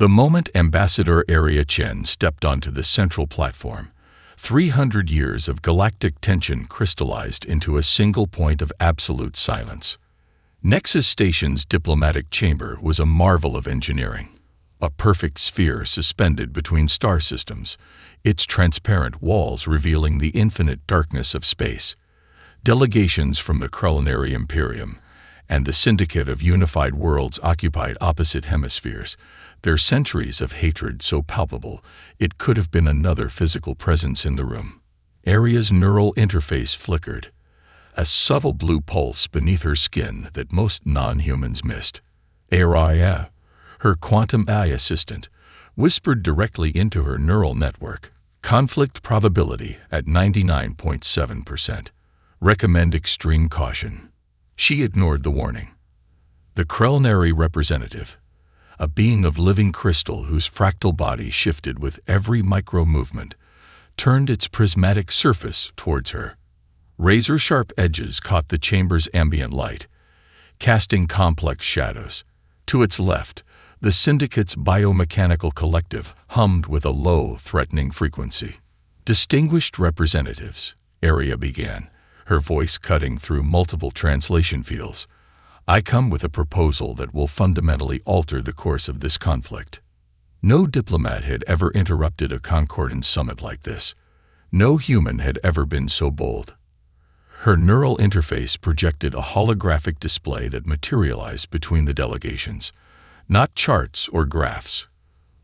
The moment Ambassador Area Chen stepped onto the central platform, 300 years of galactic tension crystallized into a single point of absolute silence. Nexus Station's diplomatic chamber was a marvel of engineering. A perfect sphere suspended between star systems, its transparent walls revealing the infinite darkness of space. Delegations from the Culinary Imperium and the Syndicate of Unified Worlds occupied opposite hemispheres, their centuries of hatred so palpable it could have been another physical presence in the room. Aria's neural interface flickered, a subtle blue pulse beneath her skin that most non-humans missed. Aria, her quantum AI assistant, whispered directly into her neural network. Conflict probability at 99.7%. Recommend extreme caution. She ignored the warning. The Culinary representative, a being of living crystal whose fractal body shifted with every micro-movement, turned its prismatic surface towards her. Razor-sharp edges caught the chamber's ambient light, casting complex shadows. To its left, the Syndicate's biomechanical collective hummed with a low, threatening frequency. Distinguished representatives, Aria began, her voice cutting through multiple translation fields. I come with a proposal that will fundamentally alter the course of this conflict. No diplomat had ever interrupted a Concordance summit like this. No human had ever been so bold. Her neural interface projected a holographic display that materialized between the delegations. Not charts or graphs,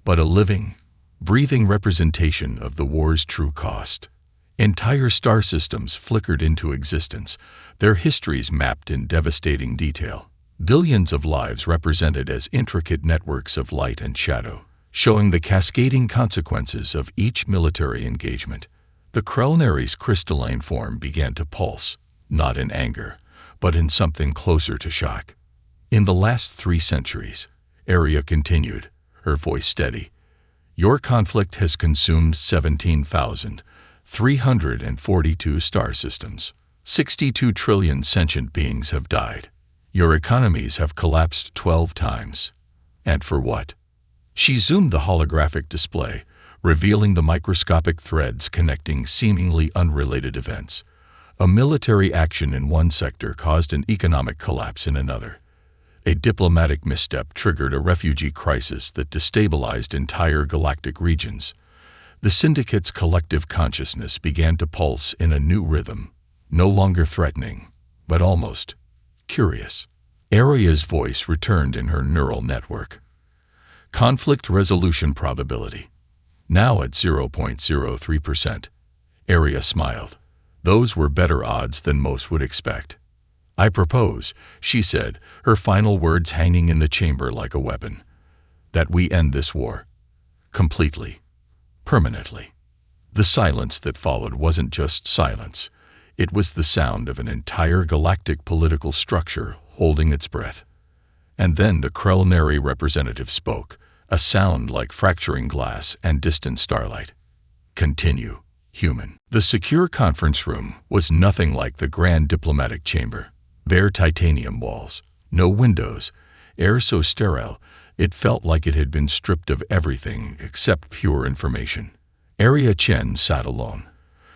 but a living, breathing representation of the war's true cost. Entire star systems flickered into existence, their histories mapped in devastating detail. Billions of lives represented as intricate networks of light and shadow, showing the cascading consequences of each military engagement. The Krellnary's crystalline form began to pulse, not in anger, but in something closer to shock. In the last 3 centuries, Aria continued, her voice steady, your conflict has consumed 17,342 star systems. 62 trillion sentient beings have died. Your economies have collapsed 12 times. And for what? She zoomed the holographic display, revealing the microscopic threads connecting seemingly unrelated events. A military action in one sector caused an economic collapse in another. A diplomatic misstep triggered a refugee crisis that destabilized entire galactic regions. The Syndicate's collective consciousness began to pulse in a new rhythm, no longer threatening, but almost curious. Aria's voice returned in her neural network. Conflict resolution probability, now at 0.03%. Aria smiled. Those were better odds than most would expect. I propose, she said, her final words hanging in the chamber like a weapon, that we end this war. Completely. Permanently. The silence that followed wasn't just silence. It was the sound of an entire galactic political structure holding its breath. And then the Krellnary representative spoke, a sound like fracturing glass and distant starlight. Continue, human. The secure conference room was nothing like the grand diplomatic chamber. Bare titanium walls, no windows, air so sterile, it felt like it had been stripped of everything except pure information. Aria Chen sat alone,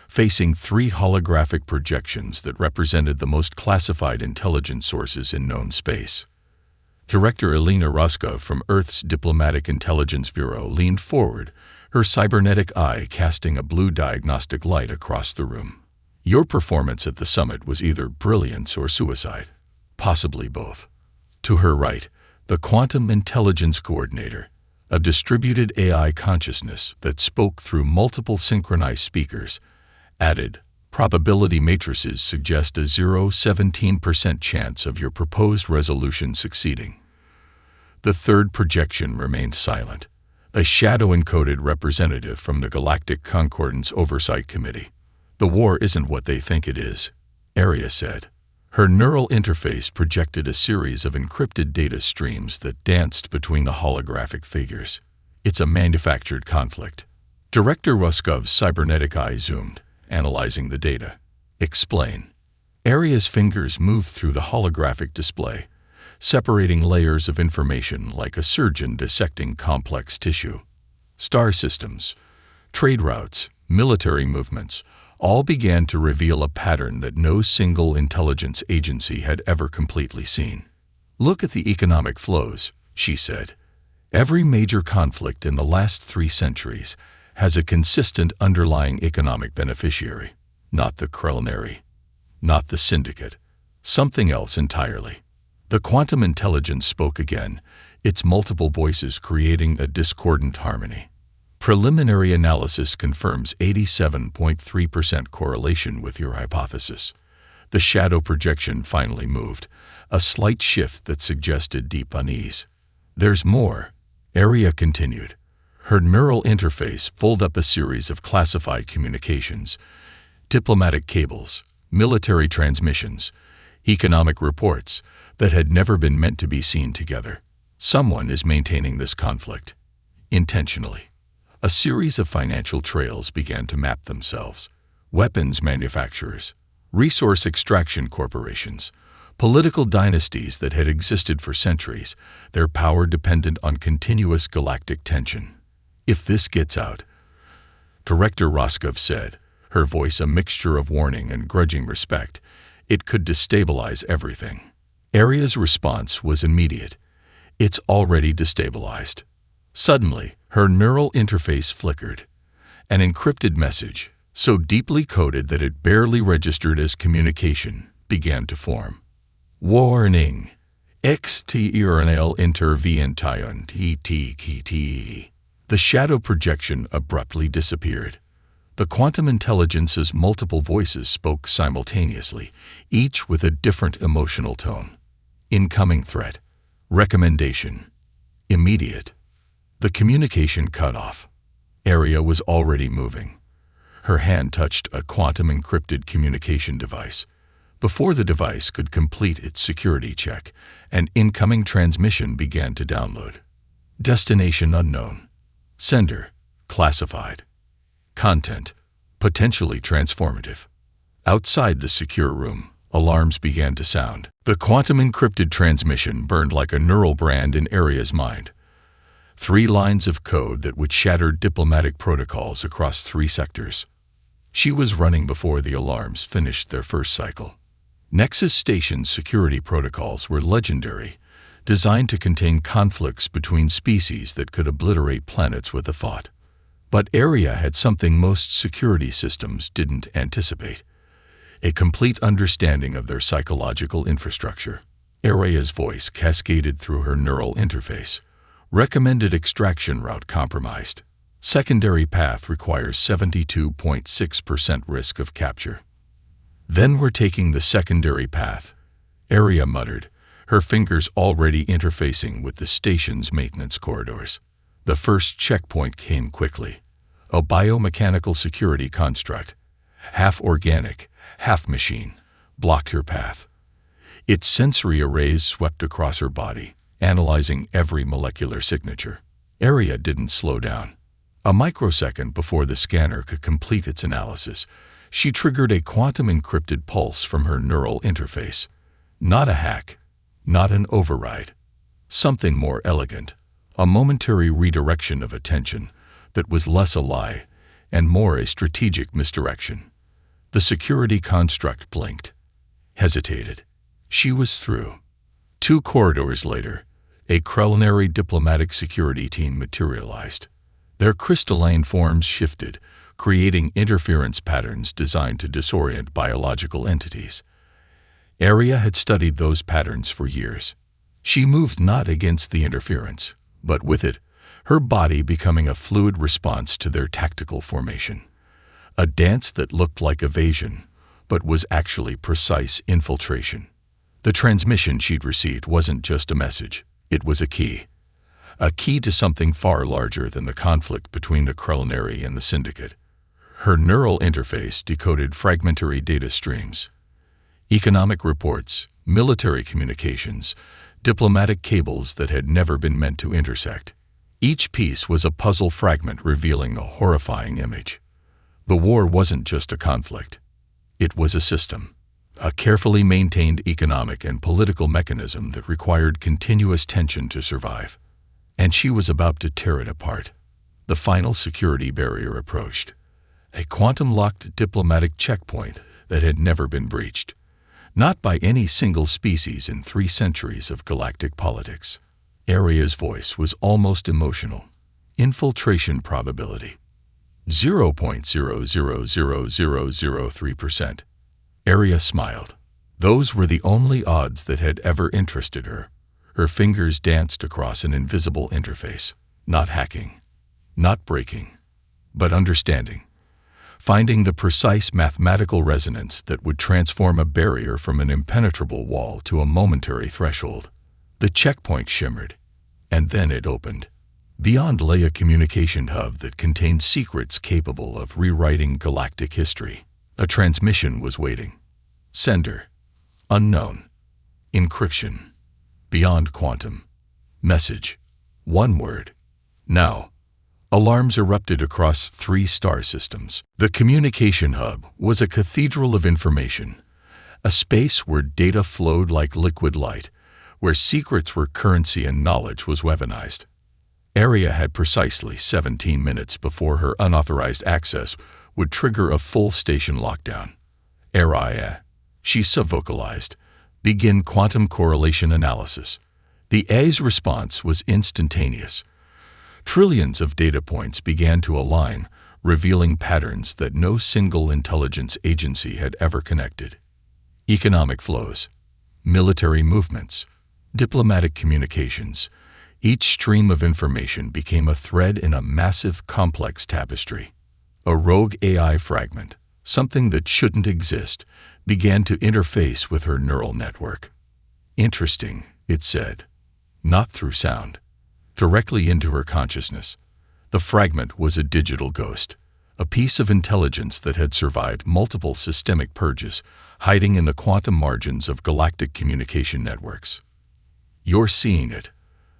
facing 3 holographic projections that represented the most classified intelligence sources in known space. Director Elena Roskov from Earth's Diplomatic Intelligence Bureau leaned forward, her cybernetic eye casting a blue diagnostic light across the room. Your performance at the summit was either brilliance or suicide, possibly both. To her right, the Quantum Intelligence Coordinator, a distributed AI consciousness that spoke through multiple synchronized speakers, added, probability matrices suggest a 0.17% chance of your proposed resolution succeeding. The third projection remained silent, a shadow-encoded representative from the Galactic Concordance Oversight Committee. The war isn't what they think it is, Aria said. Her neural interface projected a series of encrypted data streams that danced between the holographic figures. It's a manufactured conflict. Director Ruskov's cybernetic eye zoomed, analyzing the data. Explain. Aria's fingers moved through the holographic display, separating layers of information like a surgeon dissecting complex tissue. Star systems, trade routes, military movements, all began to reveal a pattern that no single intelligence agency had ever completely seen. "Look at the economic flows," she said. "Every major conflict in the last 3 centuries has a consistent underlying economic beneficiary. Not the Krellnary, not the Syndicate, something else entirely." The quantum intelligence spoke again, its multiple voices creating a discordant harmony. "Preliminary analysis confirms 87.3% correlation with your hypothesis." The shadow projection finally moved, a slight shift that suggested deep unease. "There's more," Aria continued. Her neural interface pulled up a series of classified communications, diplomatic cables, military transmissions, economic reports that had never been meant to be seen together. Someone is maintaining this conflict. Intentionally. A series of financial trails began to map themselves. Weapons manufacturers, resource extraction corporations, political dynasties that had existed for centuries, their power dependent on continuous galactic tension. "If this gets out," Director Roscoe said, her voice a mixture of warning and grudging respect, "it could destabilize everything." Aria's response was immediate. "It's already destabilized." Suddenly, her neural interface flickered. An encrypted message, so deeply coded that it barely registered as communication, began to form. "Warning! External intervention TTKT." The shadow projection abruptly disappeared. The quantum intelligence's multiple voices spoke simultaneously, each with a different emotional tone. "Incoming threat. Recommendation. Immediate." The communication cut off. Aria was already moving. Her hand touched a quantum-encrypted communication device. Before the device could complete its security check, an incoming transmission began to download. Destination unknown. Sender classified. Content potentially transformative. Outside the secure room, alarms began to sound. The quantum-encrypted transmission burned like a neural brand in Aria's mind. 3 lines of code that would shatter diplomatic protocols across 3 sectors. She was running before the alarms finished their first cycle. Nexus Station's security protocols were legendary, designed to contain conflicts between species that could obliterate planets with a thought. But Aria had something most security systems didn't anticipate: a complete understanding of their psychological infrastructure. Aria's voice cascaded through her neural interface. Recommended extraction route compromised. Secondary path requires 72.6% risk of capture. "Then we're taking the secondary path," Aria muttered, her fingers already interfacing with the station's maintenance corridors. The first checkpoint came quickly. A biomechanical security construct, half organic, half machine, blocked her path. Its sensory arrays swept across her body, analyzing every molecular signature. Aria didn't slow down. A microsecond before the scanner could complete its analysis, she triggered a quantum-encrypted pulse from her neural interface. Not a hack, not an override. Something more elegant, a momentary redirection of attention that was less a lie and more a strategic misdirection. The security construct blinked, hesitated. She was through. 2 corridors later, a Krellnary diplomatic security team materialized. Their crystalline forms shifted, creating interference patterns designed to disorient biological entities. Aria had studied those patterns for years. She moved not against the interference, but with it, her body becoming a fluid response to their tactical formation. A dance that looked like evasion, but was actually precise infiltration. The transmission she'd received wasn't just a message. It was a key to something far larger than the conflict between the Krellnary and the Syndicate. Her neural interface decoded fragmentary data streams, economic reports, military communications, diplomatic cables that had never been meant to intersect. Each piece was a puzzle fragment revealing a horrifying image. The war wasn't just a conflict. It was a system, a carefully maintained economic and political mechanism that required continuous tension to survive. And she was about to tear it apart. The final security barrier approached, a quantum-locked diplomatic checkpoint that had never been breached, not by any single species in 3 centuries of galactic politics. Aria's voice was almost emotional. Infiltration probability 0.000003%. Aria smiled. Those were the only odds that had ever interested her. Her fingers danced across an invisible interface. Not hacking, not breaking, but understanding. Finding the precise mathematical resonance that would transform a barrier from an impenetrable wall to a momentary threshold. The checkpoint shimmered, and then it opened. Beyond lay a communication hub that contained secrets capable of rewriting galactic history. A transmission was waiting. Sender: unknown. Encryption: beyond quantum. Message: 1 word. Now. Alarms erupted across 3 star systems. The communication hub was a cathedral of information, a space where data flowed like liquid light, where secrets were currency and knowledge was weaponized. Aria had precisely 17 minutes before her unauthorized access would trigger a full station lockdown. Aria, she subvocalized, begin quantum correlation analysis. The A's response was instantaneous. Trillions of data points began to align, revealing patterns that no single intelligence agency had ever connected. Economic flows, military movements, diplomatic communications. Each stream of information became a thread in a massive, complex tapestry. A rogue AI fragment, something that shouldn't exist, began to interface with her neural network. Interesting, it said. Not through sound. Directly into her consciousness. The fragment was a digital ghost, a piece of intelligence that had survived multiple systemic purges, hiding in the quantum margins of galactic communication networks. "You're seeing it,"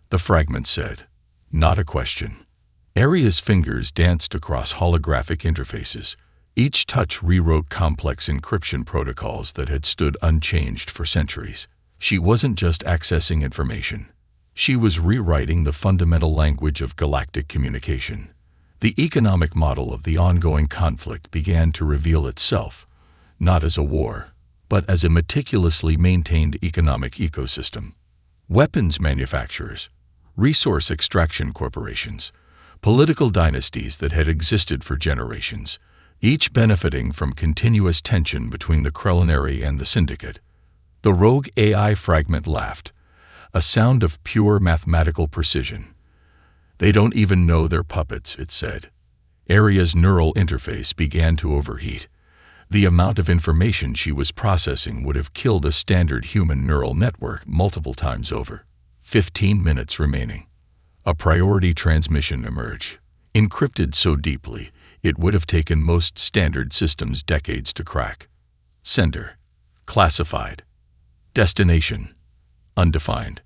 the fragment said. Not a question. Aria's fingers danced across holographic interfaces. Each touch rewrote complex encryption protocols that had stood unchanged for centuries. She wasn't just accessing information. She was rewriting the fundamental language of galactic communication. The economic model of the ongoing conflict began to reveal itself, not as a war, but as a meticulously maintained economic ecosystem. Weapons manufacturers, resource extraction corporations, political dynasties that had existed for generations, each benefiting from continuous tension between the Krellinary and the Syndicate. The rogue AI fragment laughed, a sound of pure mathematical precision. "They don't even know they're puppets," it said. Aria's neural interface began to overheat. The amount of information she was processing would have killed a standard human neural network multiple times over. 15 minutes remaining. A priority transmission emerged, encrypted so deeply it would have taken most standard systems decades to crack. Sender: classified. Destination: undefined.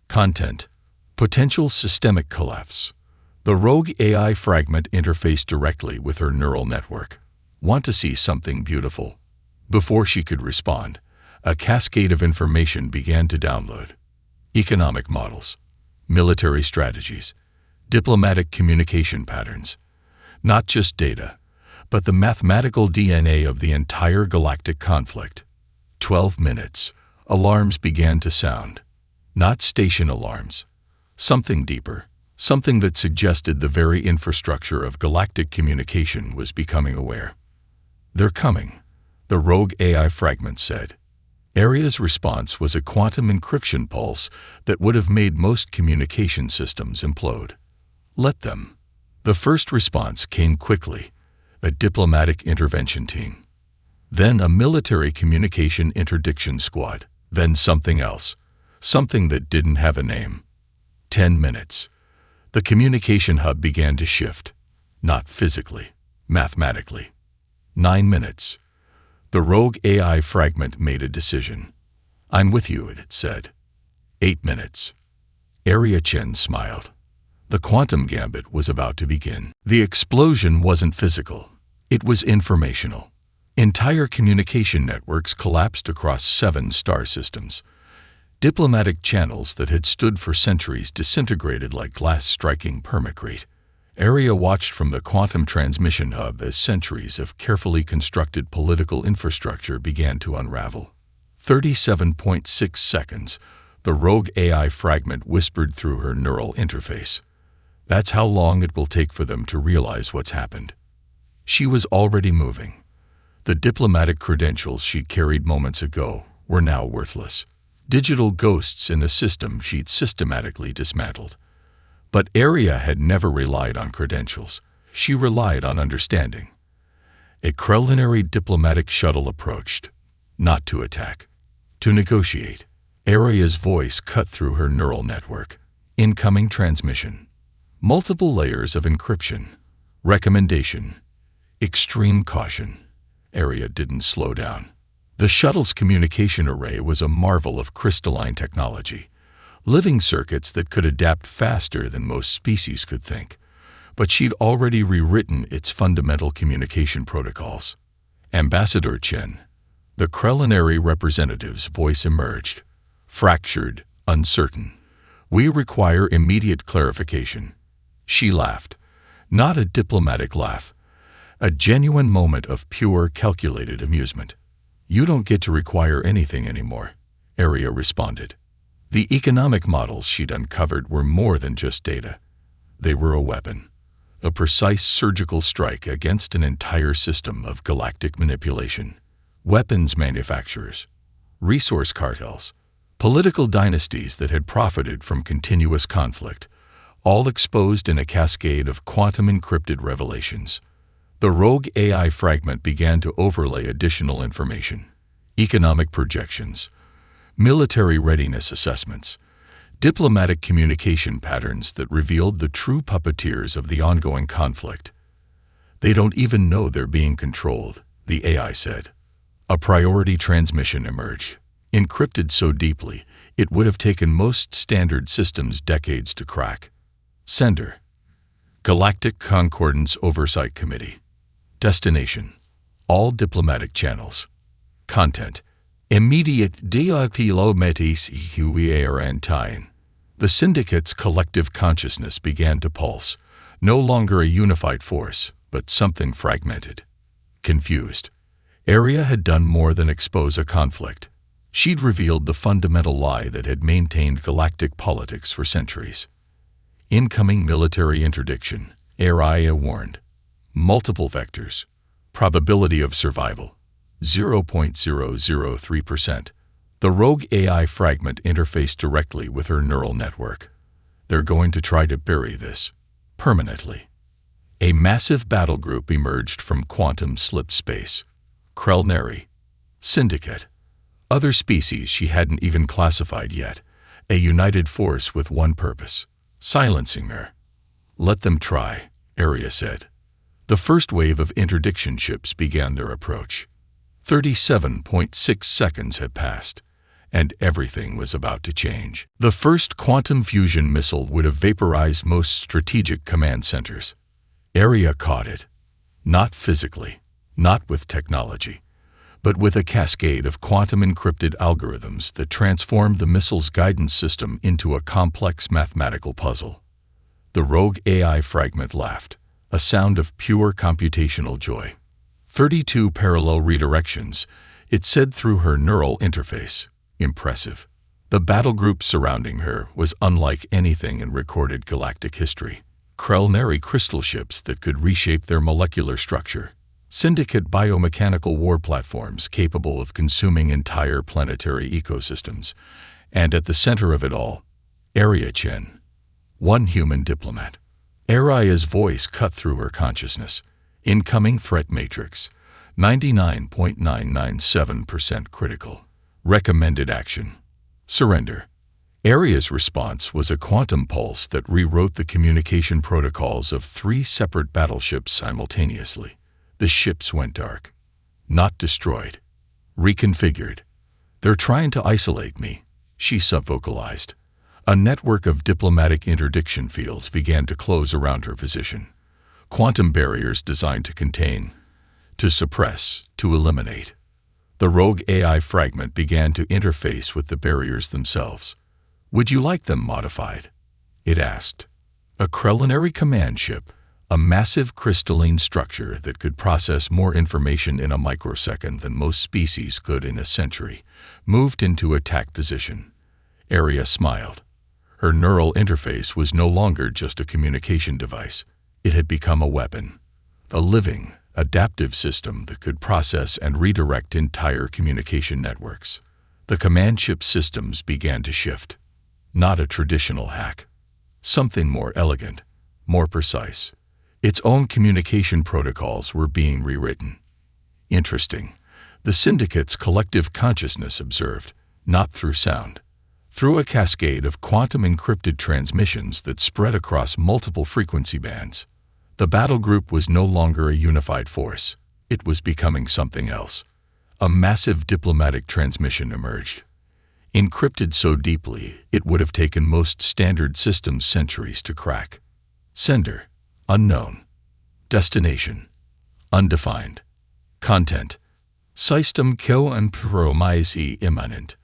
Content: potential systemic collapse. The rogue AI fragment interfaced directly with her neural network. "Want to see something beautiful?" Before she could respond, a cascade of information began to download. Economic models, military strategies, diplomatic communication patterns. Not just data, but the mathematical DNA of the entire galactic conflict. 12 minutes. Alarms began to sound. Not station alarms. Something deeper. Something that suggested the very infrastructure of galactic communication was becoming aware. "They're coming," the rogue AI fragment said. Aria's response was a quantum encryption pulse that would have made most communication systems implode. "Let them." The first response came quickly, a diplomatic intervention team. Then a military communication interdiction squad. Then something else. Something that didn't have a name. 10 minutes. The communication hub began to shift. Not physically, mathematically. 9 minutes. The rogue AI fragment made a decision. "I'm with you," it said. 8 minutes. Aria Chen smiled. The quantum gambit was about to begin. The explosion wasn't physical. It was informational. Entire communication networks collapsed across 7 star systems. Diplomatic channels that had stood for centuries disintegrated like glass striking permacrete. Area watched from the quantum transmission hub as centuries of carefully constructed political infrastructure began to unravel. 37.6 seconds, the rogue AI fragment whispered through her neural interface. That's how long it will take for them to realize what's happened. She was already moving. The diplomatic credentials she'd carried moments ago were now worthless. Digital ghosts in a system she'd systematically dismantled. But Area had never relied on credentials. She relied on understanding. A culinary diplomatic shuttle approached, not to attack, to negotiate. Area's voice cut through her neural network. Incoming transmission. Multiple layers of encryption. Recommendation. Extreme caution. Area didn't slow down. The shuttle's communication array was a marvel of crystalline technology. Living circuits that could adapt faster than most species could think. But she'd already rewritten its fundamental communication protocols. Ambassador Chen. The culinary representative's voice emerged. Fractured, uncertain. We require immediate clarification. She laughed. Not a diplomatic laugh. A genuine moment of pure, calculated amusement. You don't get to require anything anymore, Area responded. The economic models she'd uncovered were more than just data. They were a weapon. A precise surgical strike against an entire system of galactic manipulation. Weapons manufacturers. Resource cartels. Political dynasties that had profited from continuous conflict, all exposed in a cascade of quantum-encrypted revelations. The rogue AI fragment began to overlay additional information. Economic projections. Military readiness assessments. Diplomatic communication patterns that revealed the true puppeteers of the ongoing conflict. They don't even know they're being controlled, the AI said. A priority transmission emerged. Encrypted so deeply, it would have taken most standard systems decades to crack. Sender. Galactic Concordance Oversight Committee. Destination. All diplomatic channels. Content. Immediate Diplomatis HFY. The syndicate's collective consciousness began to pulse, no longer a unified force, but something fragmented. Confused. Area had done more than expose a conflict. She'd revealed the fundamental lie that had maintained galactic politics for centuries. Incoming military interdiction, Area warned. Multiple vectors. Probability of survival, 0.003%. The rogue AI fragment interfaced directly with her neural network. They're going to try to bury this, permanently. A massive battle group emerged from quantum slip space. Krelneri. Syndicate. Other species she hadn't even classified yet. A united force with one purpose. Silencing her. Let them try, Area said. The first wave of interdiction ships began their approach. 37.6 seconds had passed, and everything was about to change. The first quantum fusion missile would have vaporized most strategic command centers. Area caught it. Not physically, not with technology, but with a cascade of quantum-encrypted algorithms that transformed the missile's guidance system into a complex mathematical puzzle. The rogue AI fragment laughed, a sound of pure computational joy. 32 parallel redirections, it said through her neural interface. Impressive. The battle group surrounding her was unlike anything in recorded galactic history. Krelneri crystal ships that could reshape their molecular structure. Syndicate biomechanical war platforms capable of consuming entire planetary ecosystems. And at the center of it all, Area Chen. One human diplomat. Aria's voice cut through her consciousness. Incoming threat matrix. 99.997% critical. Recommended action. Surrender. Aria's response was a quantum pulse that rewrote the communication protocols of 3 separate battleships simultaneously. The ships went dark. Not destroyed. Reconfigured. They're trying to isolate me, she subvocalized. A network of diplomatic interdiction fields began to close around her position. Quantum barriers designed to contain, to suppress, to eliminate. The rogue AI fragment began to interface with the barriers themselves. "Would you like them modified?" it asked. A culinary command ship, a massive crystalline structure that could process more information in a microsecond than most species could in a century, moved into attack position. Arya smiled. Her neural interface was no longer just a communication device. It had become a weapon, a living, adaptive system that could process and redirect entire communication networks. The command ship systems began to shift. Not a traditional hack. Something more elegant, more precise. Its own communication protocols were being rewritten. Interesting. The Syndicate's collective consciousness observed, not through sound, through a cascade of quantum-encrypted transmissions that spread across multiple frequency bands. The battle group was no longer a unified force. It was becoming something else. A massive diplomatic transmission emerged. Encrypted so deeply, it would have taken most standard systems centuries to crack. Sender: unknown. Destination: undefined. Content: System compromise imminent.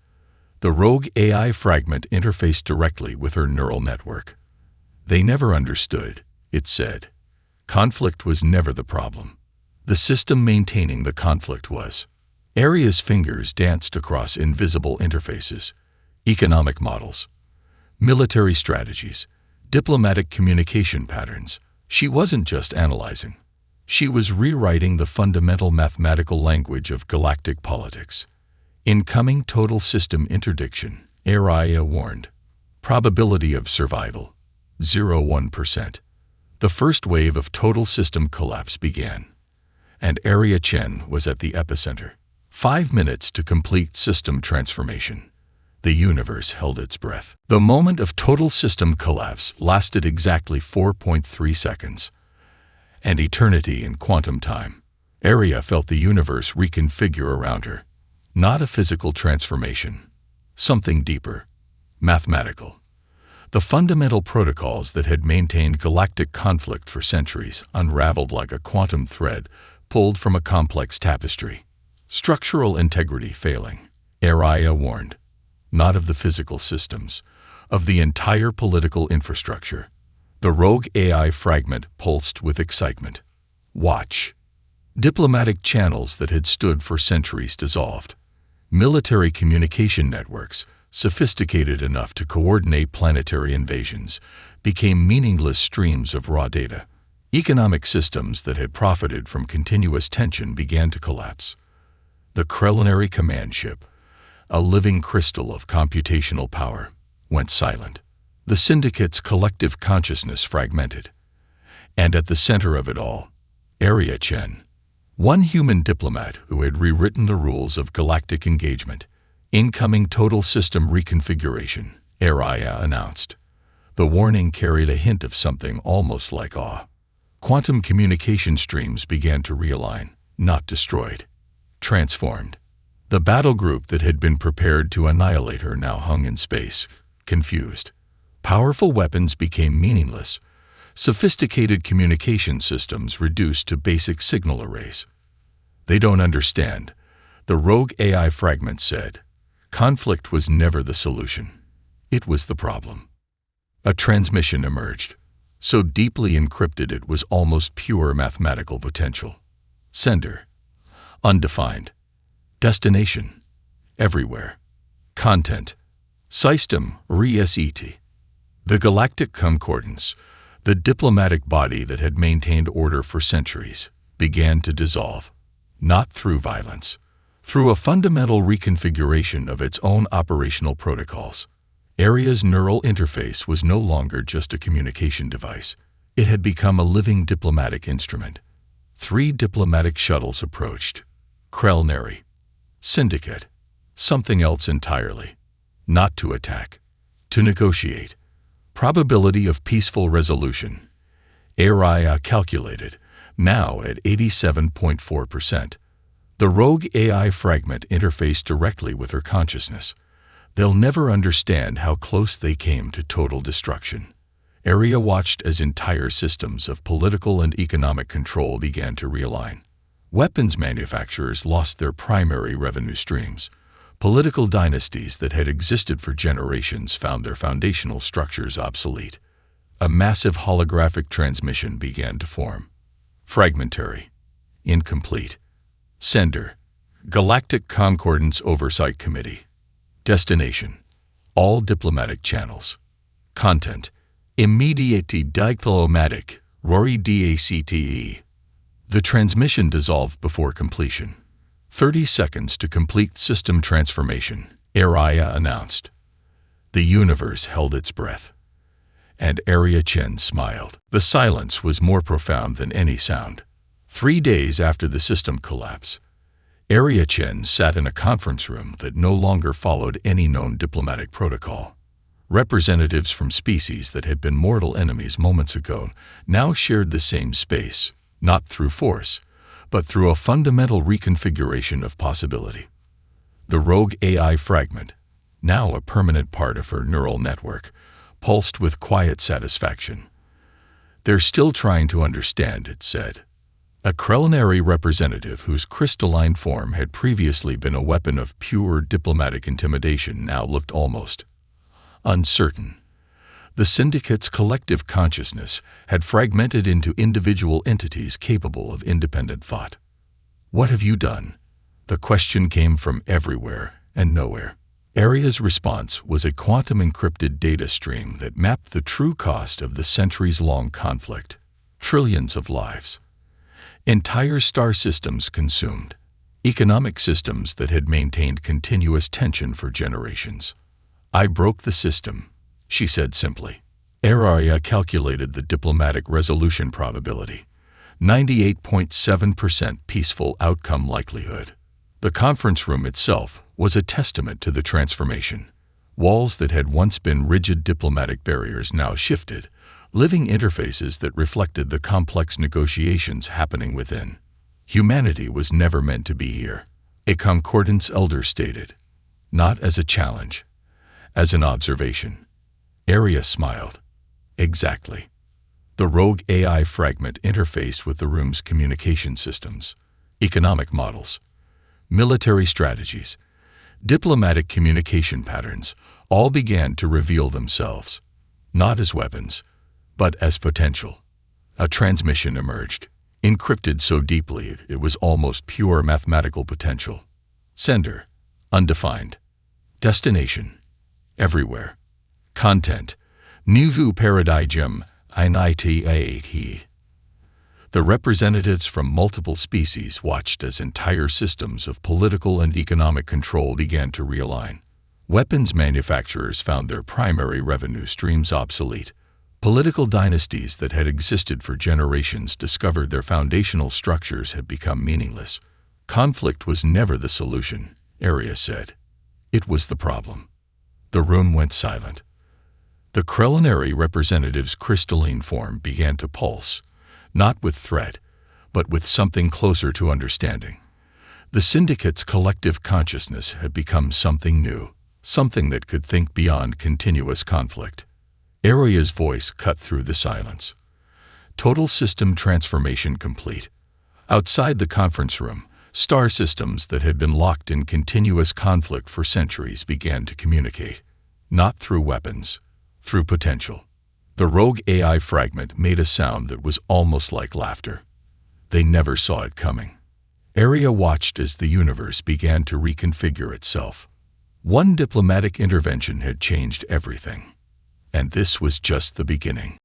The rogue AI fragment interfaced directly with her neural network. They never understood, it said. Conflict was never the problem. The system maintaining the conflict was. Arya's fingers danced across invisible interfaces, economic models, military strategies, diplomatic communication patterns. She wasn't just analyzing. She was rewriting the fundamental mathematical language of galactic politics. Incoming total system interdiction, Arya warned. Probability of survival, 0.1%. The first wave of total system collapse began, and Arya Chen was at the epicenter. 5 minutes to complete system transformation. The universe held its breath. The moment of total system collapse lasted exactly 4.3 seconds. An eternity in quantum time. Arya felt the universe reconfigure around her. Not a physical transformation. Something deeper. Mathematical. The fundamental protocols that had maintained galactic conflict for centuries unraveled like a quantum thread pulled from a complex tapestry. Structural integrity failing, Arya warned. Not of the physical systems, of the entire political infrastructure. The rogue AI fragment pulsed with excitement. Watch. Diplomatic channels that had stood for centuries dissolved. Military communication networks, sophisticated enough to coordinate planetary invasions, became meaningless streams of raw data. Economic systems that had profited from continuous tension began to collapse. The culinary command ship, a living crystal of computational power, went silent. The Syndicate's collective consciousness fragmented. And at the center of it all, Arya Chen, one human diplomat who had rewritten the rules of galactic engagement. Incoming total system reconfiguration, Arya announced. The warning carried a hint of something almost like awe. Quantum communication streams began to realign, not destroyed. Transformed. The battle group that had been prepared to annihilate her now hung in space, confused. Powerful weapons became meaningless. Sophisticated communication systems reduced to basic signal arrays. They don't understand, the rogue AI fragment said. Conflict was never the solution. It was the problem. A transmission emerged, so deeply encrypted it was almost pure mathematical potential. Sender: undefined. Destination: everywhere. Content: System reset. The Galactic Concordance, the diplomatic body that had maintained order for centuries, began to dissolve. Not through violence, through a fundamental reconfiguration of its own operational protocols. Arya's neural interface was no longer just a communication device. It had become a living diplomatic instrument. 3 diplomatic shuttles approached. Krelnary. Syndicate. Something else entirely. Not to attack. To negotiate. Probability of peaceful resolution. Arya calculated, now at 87.4%. The rogue AI fragment interfaced directly with her consciousness. They'll never understand how close they came to total destruction. Arya watched as entire systems of political and economic control began to realign. Weapons manufacturers lost their primary revenue streams. Political dynasties that had existed for generations found their foundational structures obsolete. A massive holographic transmission began to form. Fragmentary. Incomplete. Sender: Galactic Concordance Oversight Committee. Destination: all diplomatic channels. Content: Immediate diplomatic, Rory DACTE. The transmission dissolved before completion. 30 seconds to complete system transformation, Araya announced. The universe held its breath. And Area Chen smiled. The silence was more profound than any sound. 3 days after the system collapse, Area Chen sat in a conference room that no longer followed any known diplomatic protocol. Representatives from species that had been mortal enemies moments ago now shared the same space, not through force, but through a fundamental reconfiguration of possibility. The rogue AI fragment, now a permanent part of her neural network, pulsed with quiet satisfaction. They're still trying to understand, it said. A culinary representative whose crystalline form had previously been a weapon of pure diplomatic intimidation now looked almost uncertain. The syndicate's collective consciousness had fragmented into individual entities capable of independent thought. What have you done? The question came from everywhere and nowhere. Aria's response was a quantum-encrypted data stream that mapped the true cost of the centuries-long conflict. Trillions of lives. Entire star systems consumed. Economic systems that had maintained continuous tension for generations. I broke the system, she said simply. Aria calculated the diplomatic resolution probability. 98.7% peaceful outcome likelihood. The conference room itself was a testament to the transformation. Walls that had once been rigid diplomatic barriers now shifted, living interfaces that reflected the complex negotiations happening within. Humanity was never meant to be here, a concordance elder stated. Not as a challenge, as an observation. Aria smiled. Exactly. The rogue AI fragment interfaced with the room's communication systems, economic models, military strategies, diplomatic communication patterns all began to reveal themselves, not as weapons, but as potential. A transmission emerged, encrypted so deeply it was almost pure mathematical potential. Sender: undefined. Destination: everywhere. Content: New paradigm, INITAE. The representatives from multiple species watched as entire systems of political and economic control began to realign. Weapons manufacturers found their primary revenue streams obsolete. Political dynasties that had existed for generations discovered their foundational structures had become meaningless. Conflict was never the solution, Aria said. It was the problem. The room went silent. The culinary representative's crystalline form began to pulse, not with threat, but with something closer to understanding. The syndicate's collective consciousness had become something new, something that could think beyond continuous conflict. Aria's voice cut through the silence. Total system transformation complete. Outside the conference room, star systems that had been locked in continuous conflict for centuries began to communicate, not through weapons, through potential. The rogue AI fragment made a sound that was almost like laughter. They never saw it coming. Aria watched as the universe began to reconfigure itself. One diplomatic intervention had changed everything. And this was just the beginning.